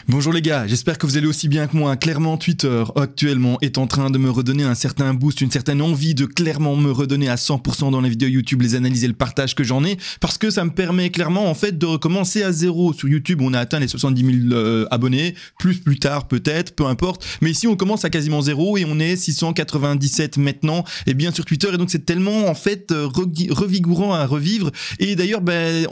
Bonjour les gars, j'espère que vous allez aussi bien que moi. Clairement, Twitter actuellement est en train de me redonner un certain boost, une certaine envie de clairement me redonner à 100% dans les vidéos YouTube, les analyses et le partage que j'en ai, parce que ça me permet clairement en fait de recommencer à zéro. Sur YouTube, on a atteint les 70 000 abonnés, plus tard peut-être, peu importe. Mais ici, on commence à quasiment zéro et on est 697 maintenant. Et bien sur Twitter, et donc c'est tellement en fait revigourant à revivre. Et d'ailleurs,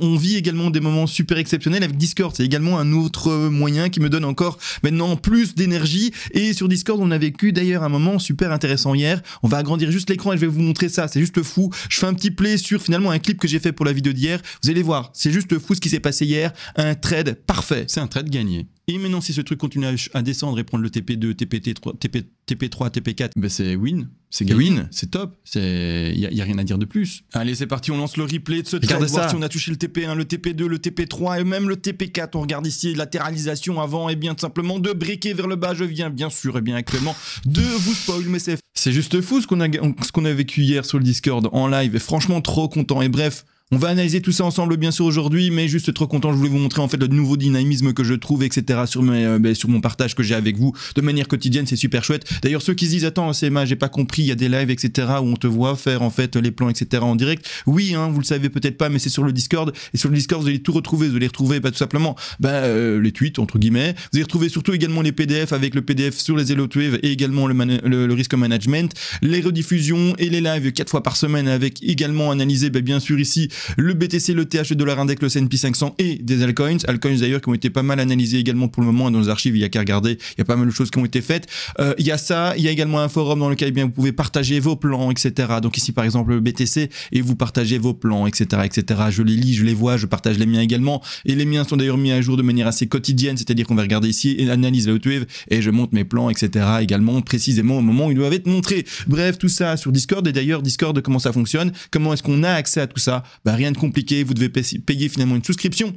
on vit également des moments super exceptionnels avec Discord. C'est également un autre moyen qui me donne encore maintenant plus d'énergie. Et sur Discord, on a vécu d'ailleurs un moment super intéressant hier. On va agrandir juste l'écran et je vais vous montrer ça. C'est juste fou. Je fais un petit play sur finalement un clip que j'ai fait pour la vidéo d'hier. Vous allez voir, c'est juste fou ce qui s'est passé hier. Un trade parfait. C'est un trade gagné. Et maintenant, si ce truc continue à descendre et prendre le TP2, TP3, TP4, ben c'est win. C'est win, c'est top. Il y a rien à dire de plus. Allez, c'est parti, on lance le replay de ce trade. Voir si on a touché le TP1, le TP2, le TP3 et même le TP4. On regarde ici latéralisation avant et bien tout simplement de briquer vers le bas. Je viens bien sûr et bien actuellement de vous spoil, mais c'est juste fou ce qu'on a vécu hier sur le Discord en live. Et franchement, trop content. Et bref, on va analyser tout ça ensemble bien sûr aujourd'hui, mais juste trop content, je voulais vous montrer en fait le nouveau dynamisme que je trouve, etc. sur mon partage que j'ai avec vous de manière quotidienne, c'est super chouette. D'ailleurs ceux qui se disent attends CMA j'ai pas compris, il y a des lives etc. où on te voit faire en fait les plans etc. en direct. Oui hein, vous le savez peut-être pas, mais c'est sur le Discord, et sur le Discord vous allez tout retrouver, vous allez retrouver tout simplement les tweets entre guillemets, vous allez retrouver surtout également les PDF avec le PDF sur les Hello Wave et également le risque management, les rediffusions et les lives 4 fois par semaine avec également analysé bien sûr ici le BTC, le TH, le dollar index, le S&P 500 et des altcoins d'ailleurs qui ont été pas mal analysés également pour le moment dans les archives, il y a qu'à regarder, il y a pas mal de choses qui ont été faites. Il y a ça, il y a également un forum dans lequel eh bien, vous pouvez partager vos plans, etc. Donc ici par exemple le BTC et vous partagez vos plans, etc. Je les lis, je les vois, je partage les miens également et les miens sont d'ailleurs mis à jour de manière assez quotidienne, c'est-à-dire qu'on va regarder ici et analyse la Hot Wave et je monte mes plans, etc. également précisément au moment où ils doivent être montrés. Bref, tout ça sur Discord. Et d'ailleurs Discord, comment ça fonctionne, comment est-ce qu'on a accès à tout ça, rien de compliqué, vous devez payer finalement une souscription.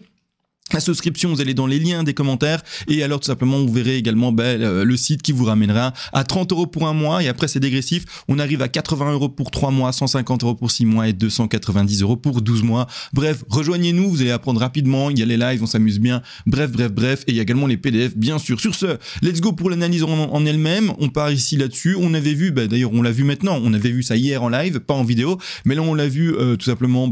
La souscription, vous allez dans les liens des commentaires et alors tout simplement vous verrez également le site qui vous ramènera à 30 € pour un mois et après c'est dégressif, on arrive à 80 € pour 3 mois, 150 € pour 6 mois et 290 € pour 12 mois. Bref, rejoignez-nous, vous allez apprendre rapidement, il y a les lives, on s'amuse bien, bref, et il y a également les PDF bien sûr. Sur ce, let's go pour l'analyse en elle-même, on part ici là-dessus, on avait vu, d'ailleurs on l'a vu maintenant, on avait vu ça hier en live, pas en vidéo, mais là on l'a vu tout simplement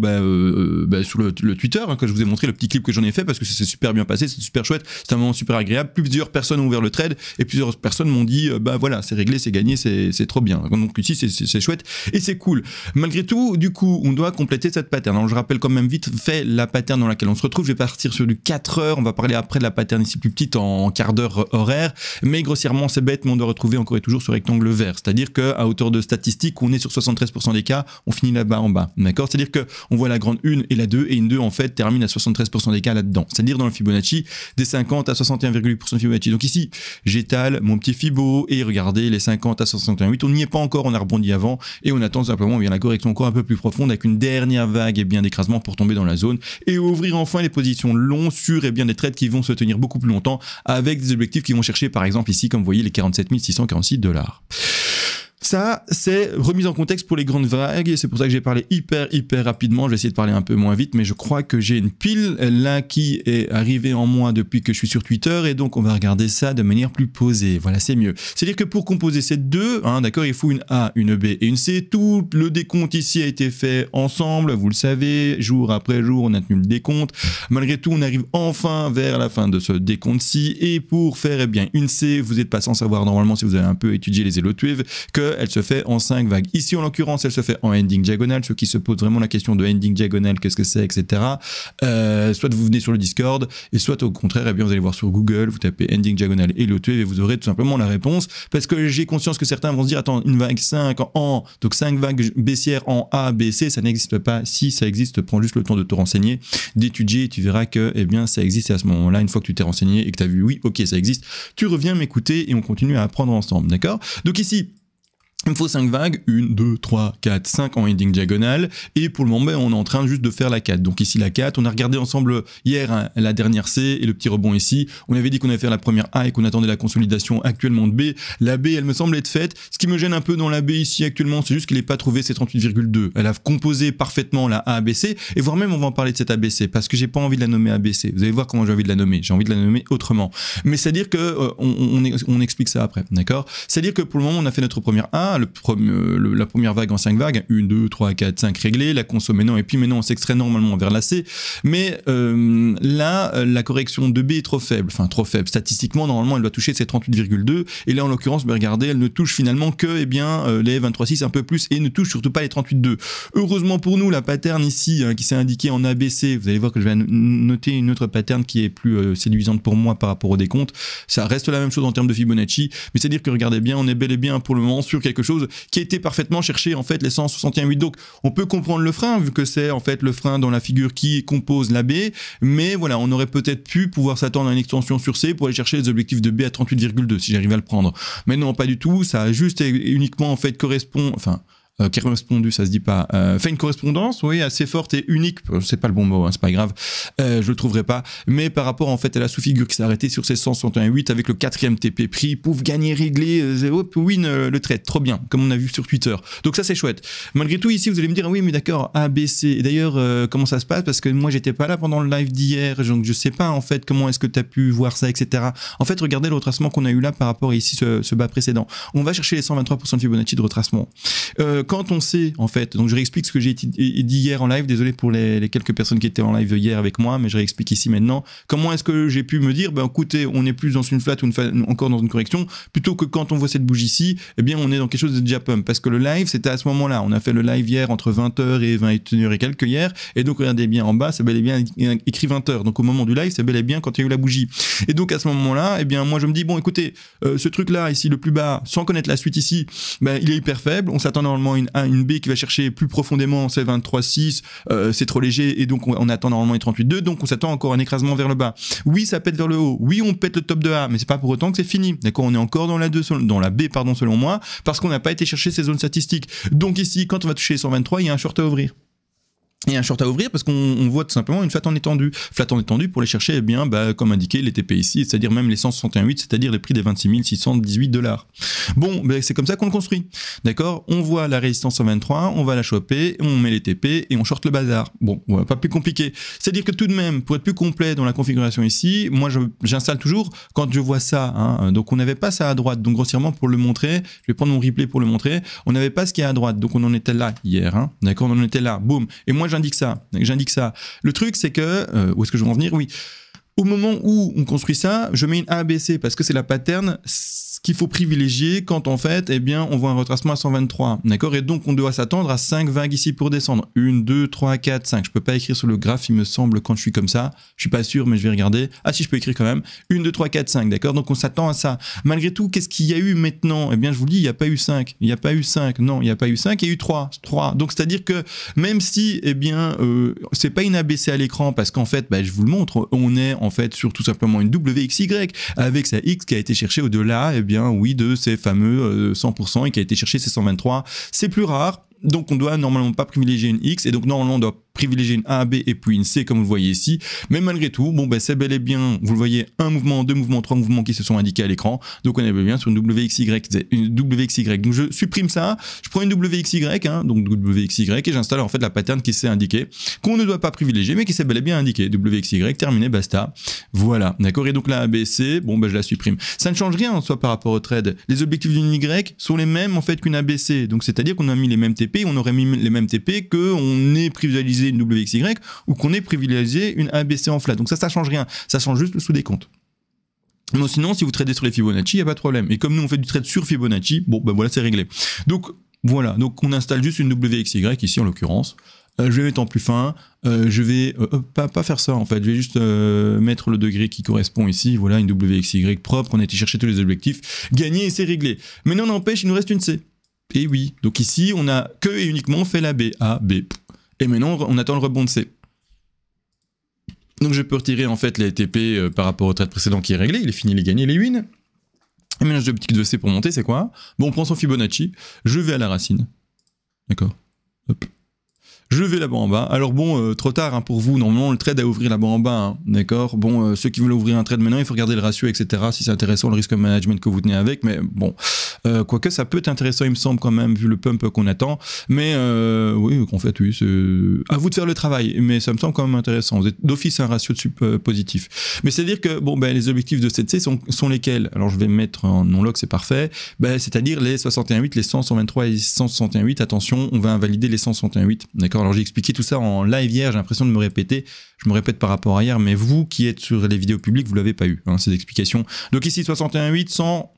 sur le Twitter que je vous ai montré, le petit clip que j'en ai fait parce que c'est super bien passé, c'est super chouette, c'est un moment super agréable. Plusieurs personnes ont ouvert le trade et plusieurs personnes m'ont dit voilà, c'est réglé, c'est gagné, c'est trop bien. Donc ici c'est chouette et c'est cool. Malgré tout, du coup, on doit compléter cette pattern. Alors je rappelle quand même vite fait la pattern dans laquelle on se retrouve. Je vais partir sur du 4 heures, on va parler après de la pattern ici plus petite en quart d'heure horaire, mais grossièrement c'est bête, mais on doit retrouver encore et toujours ce rectangle vert, c'est-à-dire qu'à hauteur de statistique, on est sur 73% des cas, on finit là-bas en bas, d'accord? C'est-à-dire que on voit la grande 1 et la 2 et une 2 en fait termine à 73% des cas là-dedans. C'est-à-dire dans le Fibonacci des 50 à 61,8% de Fibonacci. Donc ici, j'étale mon petit Fibo et regardez les 50 à 61,8. On n'y est pas encore, on a rebondi avant et on attend simplement bien la correction encore un peu plus profonde avec une dernière vague et bien d'écrasement pour tomber dans la zone et ouvrir enfin les positions longues sur et bien des trades qui vont se tenir beaucoup plus longtemps avec des objectifs qui vont chercher par exemple ici comme vous voyez les 47 646 $. Ça, c'est remise en contexte pour les grandes vagues et c'est pour ça que j'ai parlé hyper rapidement. Je vais essayer de parler un peu moins vite, mais je crois que j'ai une pile là qui est arrivée en moi depuis que je suis sur Twitter et donc on va regarder ça de manière plus posée. Voilà, c'est mieux. C'est-à-dire que pour composer ces deux, d'accord, il faut une A, une B et une C. Tout le décompte ici a été fait ensemble, vous le savez, jour après jour, on a tenu le décompte. Malgré tout, on arrive enfin vers la fin de ce décompte-ci et pour faire bien une C, vous n'êtes pas sans savoir normalement si vous avez un peu étudié les Hello Wave que elle se fait en 5 vagues. Ici, en l'occurrence, elle se fait en ending diagonale. Ceux qui se posent vraiment la question de ending diagonale, qu'est-ce que c'est, etc. Soit vous venez sur le Discord, et soit au contraire, eh bien, vous allez voir sur Google, vous tapez ending diagonale et l'autre et vous aurez tout simplement la réponse. Parce que j'ai conscience que certains vont se dire, attends, une vague 5 en, donc 5 vagues baissières en A, B, C, ça n'existe pas. Si ça existe, prends juste le temps de te renseigner, d'étudier, et tu verras que, eh bien, ça existe. Et à ce moment-là, une fois que tu t'es renseigné et que tu as vu, oui, ok, ça existe, tu reviens m'écouter et on continue à apprendre ensemble, d'accord? Donc ici, Il me faut 5 vagues, 1, 2, 3, 4, 5 en heading diagonale, et pour le moment, on est en train juste de faire la 4. Donc ici la 4, on a regardé ensemble hier hein, la dernière C et le petit rebond ici. On avait dit qu'on allait faire la première A et qu'on attendait la consolidation actuellement de B. La B, elle me semble être faite. Ce qui me gêne un peu dans la B ici actuellement, c'est juste qu'il n'ait pas trouvé ses 38,2. Elle a composé parfaitement la A ABC, et voire même on va en parler de cette ABC, parce que j'ai pas envie de la nommer ABC. Vous allez voir comment j'ai envie de la nommer. J'ai envie de la nommer autrement. Mais c'est-à-dire que on explique ça après, d'accord? C'est-à-dire que pour le moment, on a fait notre première A, la première vague en 5 vagues, 1, 2, 3, 4, 5 réglées, la conso maintenant, et puis maintenant on s'extrait normalement vers la C, mais là, la correction de B est trop faible, enfin trop faible, statistiquement, normalement elle doit toucher ses 38,2, et là en l'occurrence, regardez, elle ne touche finalement que les 23,6 un peu plus, et ne touche surtout pas les 38,2. Heureusement pour nous, la pattern ici, qui s'est indiquée en ABC, vous allez voir que je vais noter une autre pattern qui est plus séduisante pour moi par rapport au décompte, ça reste la même chose en termes de Fibonacci, mais c'est-à-dire que regardez bien, on est bel et bien pour le moment sur quelque chose qui a été parfaitement cherché en fait les 161,8. Donc on peut comprendre le frein vu que c'est en fait le frein dans la figure qui compose la B, mais voilà, on aurait peut-être pu pouvoir s'attendre à une extension sur C pour aller chercher les objectifs de B à 38,2 si j'arrive à le prendre. Mais non, pas du tout, ça a juste uniquement en fait correspondu, ça se dit pas, fait une correspondance, oui, assez forte et unique, c'est pas le bon mot, hein, c'est pas grave, je le trouverai pas, mais par rapport en fait à la sous-figure qui s'est arrêtée sur ses 161,8 avec le 4e TP pris, pouf, gagner, régler, win le trade, trop bien, comme on a vu sur Twitter, donc ça c'est chouette. Malgré tout ici vous allez me dire, oui mais d'accord, A, B, C, et d'ailleurs comment ça se passe, parce que moi j'étais pas là pendant le live d'hier, donc je sais pas en fait comment est-ce que tu as pu voir ça, etc. En fait regardez le retracement qu'on a eu là par rapport à ici ce bas précédent, on va chercher les 123% de Fibonacci de retracement. Quand on sait, en fait, donc je réexplique ce que j'ai dit hier en live, désolé pour les quelques personnes qui étaient en live hier avec moi, mais je réexplique ici maintenant, comment est-ce que j'ai pu me dire, ben écoutez, on est plus dans une flat ou encore dans une correction, plutôt que quand on voit cette bougie-ci, eh bien on est dans quelque chose de déjà pump, parce que le live, c'était à ce moment-là, on a fait le live hier entre 20h et 21h et quelques hier, et donc regardez bien en bas, c'est bel et bien écrit 20h, donc au moment du live, c'est bel et bien quand il y a eu la bougie. Et donc à ce moment-là, eh bien moi je me dis, bon écoutez, ce truc-là, ici, le plus bas, sans connaître la suite ici, ben il est hyper faible, on s'attend normalement à une B qui va chercher plus profondément ces 23,6, c'est trop léger et donc on attend normalement les 38,2, donc on s'attend encore à un écrasement vers le bas. Oui, ça pète vers le haut, oui, on pète le top de A, mais c'est pas pour autant que c'est fini. D'accord, on est encore dans la B, pardon, selon moi, parce qu'on n'a pas été chercher ces zones statistiques. Donc ici, quand on va toucher les 123, il y a un short à ouvrir. Il y a un short à ouvrir parce qu'on voit tout simplement une flat en étendue. Flat en étendue pour les chercher, eh bien, comme indiqué, les TP ici, c'est-à-dire même les 161,8, c'est-à-dire les prix des 26 618 $. Bon, c'est comme ça qu'on le construit. D'accord? On voit la résistance en 23, on va la choper, on met les TP et on short le bazar. Bon, ouais, pas plus compliqué. C'est-à-dire que tout de même, pour être plus complet dans la configuration ici, moi j'installe toujours quand je vois ça. Hein, donc on n'avait pas ça à droite. Donc grossièrement, pour le montrer, je vais prendre mon replay pour le montrer, on n'avait pas ce qu'il y a à droite. Donc on en était là hier. Hein, d'accord? On en était là. Boum. Et moi j'indique ça. Le truc, c'est que, où est-ce que je veux en venir? Oui. Au moment où on construit ça, je mets une ABC parce que c'est la pattern qu'il faut privilégier quand en fait, eh bien, on voit un retracement à 123, d'accord? Et donc on doit s'attendre à 5 vagues ici pour descendre. 1, 2, 3, 4, 5. Je peux pas écrire sur le graphe, il me semble, quand je suis comme ça. Je suis pas sûr, mais je vais regarder. Ah si, je peux écrire quand même. 1, 2, 3, 4, 5, d'accord? Donc on s'attend à ça. Malgré tout, qu'est-ce qu'il y a eu maintenant? Eh bien, je vous le dis, il n'y a pas eu 5. Il n'y a pas eu 5. Non, il n'y a pas eu 5, il y a eu 3. Donc c'est-à-dire que même si, eh bien, c'est pas une ABC à l'écran parce qu'en fait, je vous le montre, on est en fait sur tout simplement une WXY avec sa X qui a été cherchée au-delà, eh bien, oui, de ces fameux 100% et qui a été cherché ces 123. C'est plus rare. Donc on doit normalement pas privilégier une X et donc normalement on doit privilégier une A, B et puis une C comme vous le voyez ici. Mais malgré tout, bon c'est bel et bien, vous le voyez, un mouvement, deux mouvements, trois mouvements qui se sont indiqués à l'écran. Donc on est bien sur une WXY. Donc je supprime ça, je prends une WXY, hein, donc WXY et j'installe en fait la pattern qui s'est indiquée, qu'on ne doit pas privilégier mais qui s'est bel et bien indiquée. WXY, terminé, basta. Voilà, d'accord. Et donc la ABC, bon je la supprime. Ça ne change rien en soi par rapport au trade. Les objectifs d'une Y sont les mêmes en fait qu'une ABC. Donc c'est-à-dire qu'on a mis les mêmes TP, on aurait mis les mêmes TP qu'on ait privilégié une WXY ou qu'on ait privilégié une ABC en flat. Donc ça change rien. Ça change juste le sous-décompte. Mais sinon, si vous tradez sur les Fibonacci, il n'y a pas de problème. Et comme nous, on fait du trade sur Fibonacci, bon, voilà, c'est réglé. Donc, voilà. Donc, on installe juste une WXY ici, en l'occurrence. Je vais mettre en plus fin. Je vais pas faire ça, en fait. Je vais juste mettre le degré qui correspond ici. Voilà, une WXY propre. On a été chercher tous les objectifs. Gagner et c'est réglé. Mais non, n'empêche, il nous reste une C. Et oui. Donc ici, on a que et uniquement fait la B. A, B. Et maintenant, on attend le rebond de C. Donc je peux retirer en fait les TP par rapport au trade précédent qui est réglé. Il est fini, il est gagné, les wins. Un mélange d'optique de C pour monter, c'est quoi? Bon, on prend son Fibonacci, je vais à la racine. D'accord. Hop. Je vais là-bas en bas. Alors bon, trop tard hein, pour vous. Normalement, le trade à ouvrir là-bas en bas. Hein, d'accord. Bon, ceux qui veulent ouvrir un trade maintenant, il faut regarder le ratio, etc. Si c'est intéressant, le risque management que vous tenez avec. Mais bon, quoique ça peut être intéressant, il me semble quand même, vu le pump qu'on attend. Mais oui, en fait, oui, c'est à vous de faire le travail. Mais ça me semble quand même intéressant. Vous êtes d'office un ratio de positif. Mais c'est-à-dire que bon, ben, les objectifs de cette C sont lesquels? Alors je vais mettre en non-log, c'est parfait. Ben, c'est-à-dire les 61,8, les 100, 123 et 161,8. Attention, on va invalider les 161,8. D'accord. Alors j'ai expliqué tout ça en live hier, j'ai l'impression de me répéter, je me répète par rapport à hier, mais vous qui êtes sur les vidéos publiques, vous l'avez pas eu, hein, ces explications. Donc ici 61,8, 100,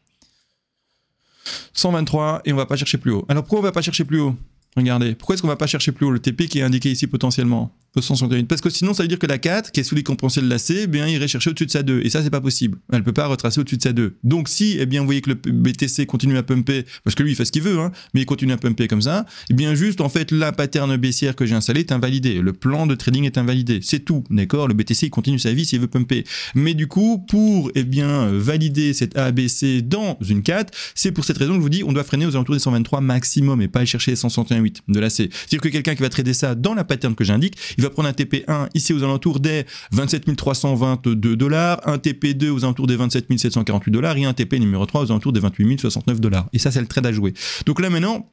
123, et on va pas chercher plus haut. Alors pourquoi on va pas chercher plus haut? Regardez, pourquoi est-ce qu'on va pas chercher plus haut? Le TP qui est indiqué ici potentiellement 161. Parce que sinon ça veut dire que la 4 qui est sous les compensels de la C, eh bien irait chercher au-dessus de sa 2 et ça c'est pas possible. Elle peut pas retracer au-dessus de sa 2. Donc si eh bien vous voyez que le BTC continue à pumper parce que lui il fait ce qu'il veut hein, mais il continue à pumper comme ça, eh bien juste en fait la pattern baissière que j'ai installée est invalidée. Le plan de trading est invalidé. C'est tout, d'accord? Le BTC il continue sa vie s'il veut pumper. Mais du coup pour eh bien valider cette ABC dans une 4, c'est pour cette raison que je vous dis on doit freiner aux alentours des 123 maximum et pas aller chercher les 161,8 de la C. C'est-à-dire que quelqu'un qui va trader ça dans la pattern que j'indique, il va prendre un TP1 ici aux alentours des 27 322 $, un TP2 aux alentours des 27 748 $ et un TP numéro 3 aux alentours des 28 069 $. Et ça, c'est le trade à jouer. Donc là, maintenant,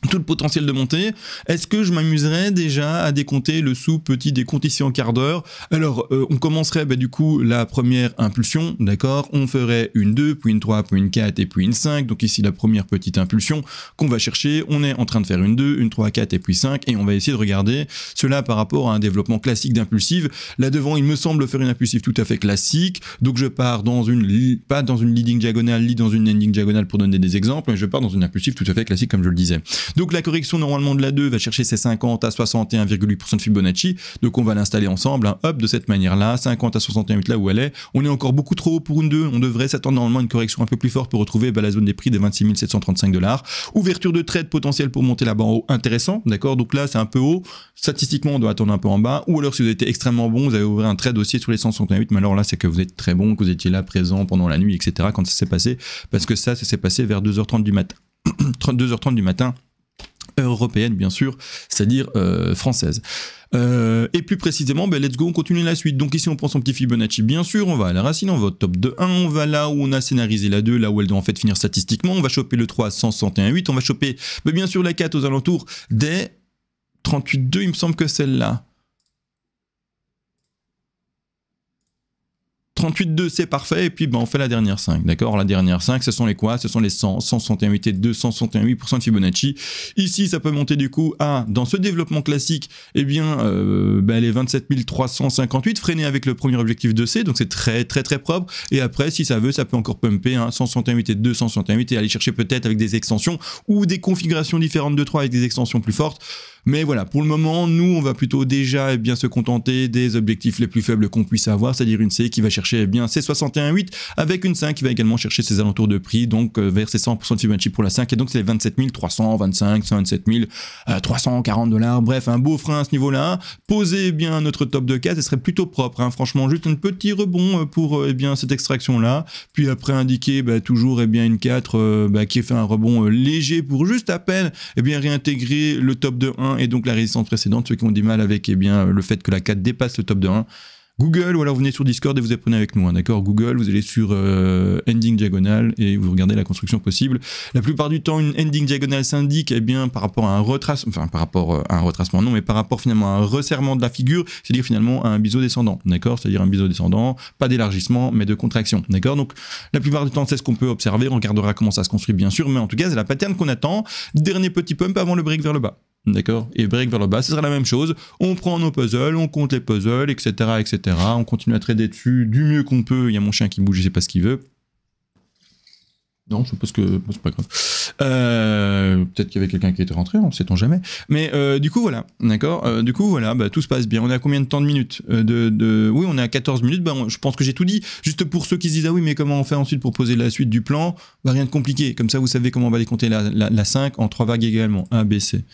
tout le potentiel de montée, est-ce que je m'amuserais déjà à décompter le sous-petit décompte ici en quart d'heure? Alors, on commencerait du coup la première impulsion, d'accord? On ferait une 2, puis une 3, puis une 4 et puis une 5. Donc ici, la première petite impulsion qu'on va chercher. On est en train de faire une 2, une 3, 4 et puis 5. Et on va essayer de regarder cela par rapport à un développement classique d'impulsive. Là devant, il me semble faire une impulsive tout à fait classique. Donc je pars dans une, pas dans une leading diagonale, ni dans une ending diagonale pour donner des exemples, mais je pars dans une impulsive tout à fait classique comme je le disais. Donc la correction normalement de la 2 va chercher ses 50 à 61,8% de Fibonacci. Donc on va l'installer ensemble, hein, hop, de cette manière-là, 50 à 61,8 là où elle est. On est encore beaucoup trop haut pour une 2. On devrait s'attendre normalement à une correction un peu plus forte pour retrouver la zone des prix des 26 735 $. Ouverture de trade potentielle pour monter là-bas en haut, intéressant, d'accord? Donc là c'est un peu haut. Statistiquement on doit attendre un peu en bas. Ou alors si vous avez été extrêmement bon, vous avez ouvert un trade aussi sur les 161,8. Mais alors là c'est que vous êtes très bon, que vous étiez là présent pendant la nuit, etc. quand ça s'est passé. Parce que ça s'est passé vers 2h30 du matin. 2h30 du matin. Européenne bien sûr, c'est-à-dire française. Et plus précisément, let's go, on continue la suite. Donc ici on prend son petit Fibonacci, bien sûr, on va à la racine, on va au top de 1, on va là où on a scénarisé la 2, là où elle doit en fait finir statistiquement, on va choper le 3 à 161,8, on va choper bien sûr la 4 aux alentours des 38,2, il me semble que celle-là. 38,2 c'est parfait, et puis on fait la dernière 5, d'accord? La dernière 5, ce sont les quoi? Ce sont les 100, 161,8 et 261,8% de Fibonacci. Ici, ça peut monter du coup à, dans ce développement classique, eh bien, les 27 358, freiner avec le premier objectif de C, donc c'est très propre, et après, si ça veut, ça peut encore pumper, hein, 161,8 et 261,8, et aller chercher peut-être avec des extensions, ou des configurations différentes de 3 avec des extensions plus fortes. Mais voilà, pour le moment, nous, on va plutôt déjà bien se contenter des objectifs les plus faibles qu'on puisse avoir, c'est-à-dire une C qui va chercher bien ses 61,8 avec une 5 qui va également chercher ses alentours de prix, donc vers ses 100% de Fibonacci pour la 5, et donc c'est les 27 325, 127 340 $, bref, un beau frein à ce niveau-là. Posez bien notre top de 4, ce serait plutôt propre, hein, franchement, juste un petit rebond pour bien cette extraction-là, puis après indiquer toujours une 4 qui fait un rebond léger pour juste à peine réintégrer le top de 1 et donc la résistance précédente, ceux qui ont du mal avec le fait que la 4 dépasse le top de 1. Google, ou alors vous venez sur Discord et vous apprenez avec nous, hein, d'accord? Google, vous allez sur ending diagonale et vous regardez la construction possible. La plupart du temps, une ending diagonale s'indique par rapport à un retracement, enfin par rapport à un retracement non, mais par rapport finalement à un resserrement de la figure, c'est-à-dire finalement à un biseau descendant, d'accord? C'est-à-dire un biseau descendant, pas d'élargissement, mais de contraction, d'accord? Donc la plupart du temps, c'est ce qu'on peut observer, on regardera comment ça se construit bien sûr, mais en tout cas, c'est la pattern qu'on attend. Dernier petit pump avant le break vers le bas. D'accord? Et break vers le bas, ce sera la même chose. On prend nos puzzles, on compte les puzzles, etc., etc. On continue à trader dessus du mieux qu'on peut. Il y a mon chien qui bouge, je sais pas ce qu'il veut. Non, je suppose que c'est pas grave. Peut-être qu'il y avait quelqu'un qui était rentré, on ne sait-on jamais. Mais du coup, voilà. D'accord? Du coup, voilà, tout se passe bien. On est à combien de temps de minutes? Oui, on est à 14 minutes. Je pense que j'ai tout dit. Juste pour ceux qui se disent, ah oui, mais comment on fait ensuite pour poser la suite du plan? Rien de compliqué. Comme ça, vous savez comment on va aller compter la 5 en 3 vagues également. A, B, C.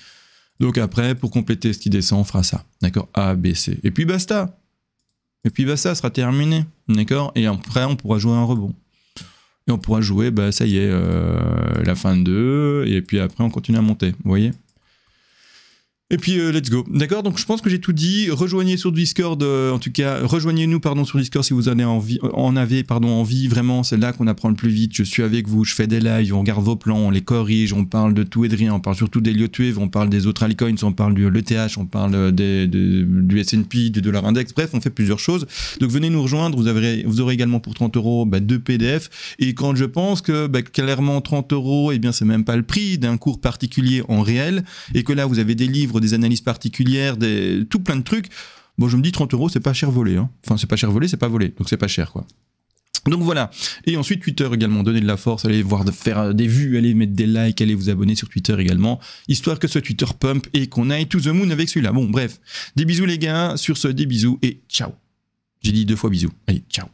Donc après, pour compléter ce qui descend, on fera ça. D'accord? A, B, C. Et puis basta. Et puis basta, ça sera terminé. D'accord? Et après, on pourra jouer un rebond. Et on pourra jouer, bah ça y est, la fin de 2, et puis après on continue à monter, vous voyez. Et puis let's go. D'accord, donc je pense que j'ai tout dit. Rejoignez sur Discord, en tout cas, rejoignez-nous sur Discord si vous en avez envie. Vraiment, c'est là qu'on apprend le plus vite. Je suis avec vous, je fais des lives, on regarde vos plans, on les corrige, on parle de tout et de rien, on parle surtout des LioTwave, on parle des autres altcoins, on parle du ETH, on parle du S&P, du dollar index. Bref, on fait plusieurs choses. Donc venez nous rejoindre. Vous aurez également pour 30 € 2 PDF. Et quand je pense que clairement 30 €, eh bien c'est même pas le prix d'un cours particulier en réel, et que là vous avez des livres, des analyses particulières, tout plein de trucs. Bon, je me dis 30 €, c'est pas cher volé. Hein. Enfin, c'est pas cher volé, c'est pas volé. Donc c'est pas cher, quoi. Donc voilà. Et ensuite, Twitter également, donnez de la force, allez faire des vues, allez mettre des likes, allez vous abonner sur Twitter également, histoire que ce Twitter pump et qu'on aille to the moon avec celui-là. Bon, bref. Des bisous les gars, sur ce, des bisous et ciao. J'ai dit 2 fois bisous. Allez, ciao.